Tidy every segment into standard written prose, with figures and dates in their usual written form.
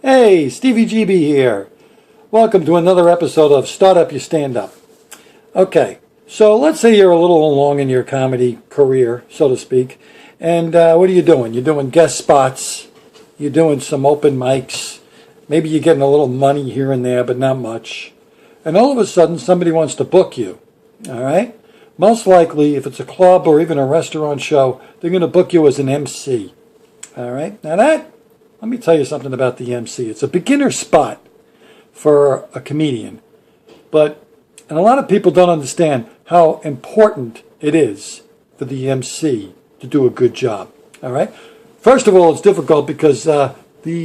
Hey, Stevie GB here. Welcome to another episode of Start Up Your Stand Up. Okay, so let's say you're a little along in your comedy career, so to speak, and what are you doing? You're doing guest spots, you're doing some open mics, maybe you're getting a little money here and there, but not much. And all of a sudden, somebody wants to book you, all right? Most likely, if it's a club or even a restaurant show, they're going to book you as an MC, all right? Now let me tell you something about the MC. It's a beginner spot for a comedian, and a lot of people don't understand how important it is for the MC to do a good job. All right. First of all, it's difficult because the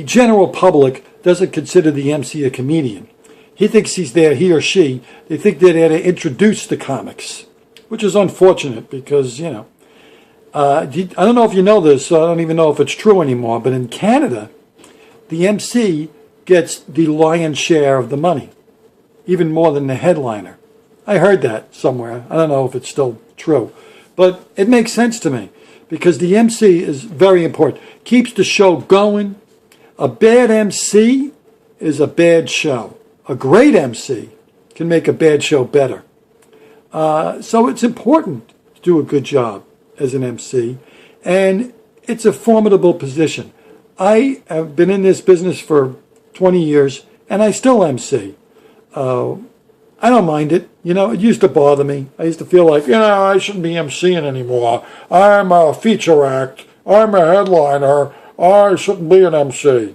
general public doesn't consider the MC a comedian. He thinks he or she, they think they're there to introduce the comics, which is unfortunate because, I don't know if you know this, so I don't even know if it's true anymore, but in Canada, the MC gets the lion's share of the money, even more than the headliner. I heard that somewhere. I don't know if it's still true, but it makes sense to me because the MC is very important. Keeps the show going. A bad MC is a bad show. A great MC can make a bad show better. So it's important to do a good job as an MC, and it's a formidable position. I have been in this business for 20 years, and I still MC. I don't mind it. It used to bother me. I used to feel like, I shouldn't be MCing anymore. I'm a feature act. I'm a headliner. I shouldn't be an MC.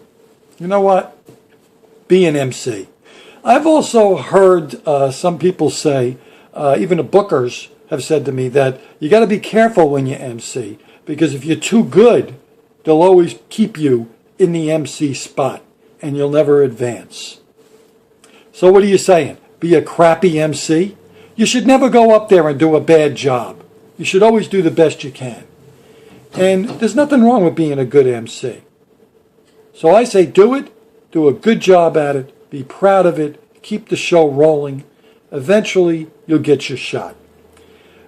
You know what? Be an MC. I've also heard some people say, even the bookers have said to me that you got to be careful when you MC, because if you're too good, they'll always keep you in the MC spot, and you'll never advance. So what are you saying? Be a crappy MC? You should never go up there and do a bad job. You should always do the best you can. And there's nothing wrong with being a good MC. So I say do it, do a good job at it, be proud of it, keep the show rolling. Eventually, you'll get your shot.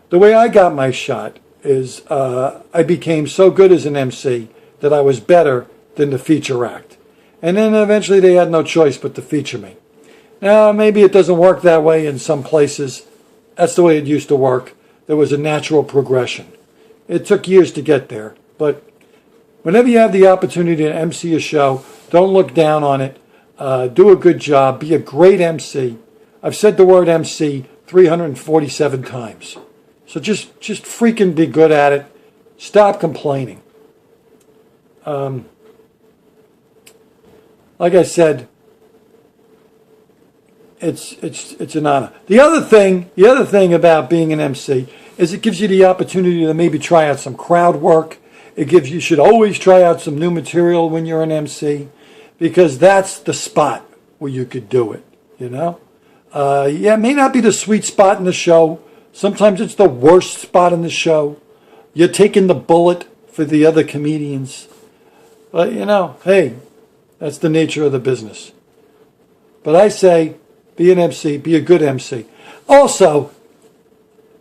The way I got my shot is I became so good as an MC that I was better than the feature act. And then eventually they had no choice but to feature me. Now, maybe it doesn't work that way in some places. That's the way it used to work. There was a natural progression. It took years to get there. But whenever you have the opportunity to MC a show, don't look down on it. Do a good job. Be a great MC. I've said the word MC 347 times. So just freaking be good at it. Stop complaining. Like I said, it's an honor. The other thing about being an MC is it gives you the opportunity to maybe try out some crowd work. You should always try out some new material when you're an MC, because that's the spot where you could do it. It may not be the sweet spot in the show. Sometimes it's the worst spot in the show. You're taking the bullet for the other comedians. But, hey, that's the nature of the business. But I say, be an MC, be a good MC. Also,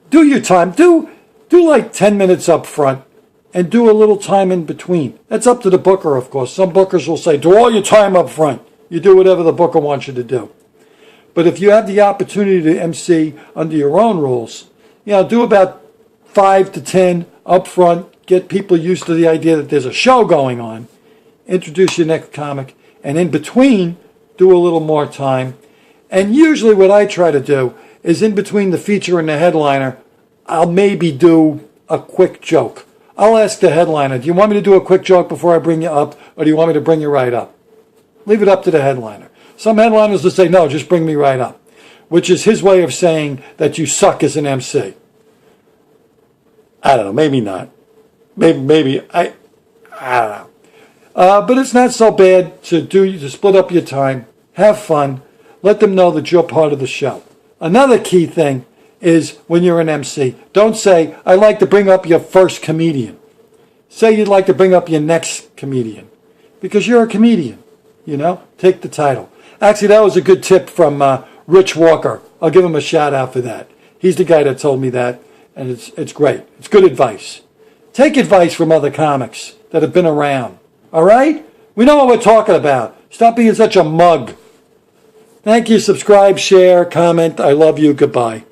do your time. Do like 10 minutes up front and do a little time in between. That's up to the booker, of course. Some bookers will say, do all your time up front. You do whatever the booker wants you to do. But if you have the opportunity to MC under your own rules, do about 5 to 10 up front. Get people used to the idea that there's a show going on. Introduce your next comic. And in between, do a little more time. And usually what I try to do is in between the feature and the headliner, I'll maybe do a quick joke. I'll ask the headliner, do you want me to do a quick joke before I bring you up, or do you want me to bring you right up? Leave it up to the headliner. Some headliners will say, no, just bring me right up, which is his way of saying that you suck as an MC. I don't know, maybe not. Maybe I don't know. But it's not so bad to split up your time, have fun, let them know that you're part of the show. Another key thing is when you're an MC, don't say, I'd like to bring up your first comedian. Say you'd like to bring up your next comedian, because you're a comedian, take the title. Actually, that was a good tip from Rich Walker. I'll give him a shout out for that. He's the guy that told me that, and it's great. It's good advice. Take advice from other comics that have been around. All right? We know what we're talking about. Stop being such a mug. Thank you. Subscribe, share, comment. I love you. Goodbye.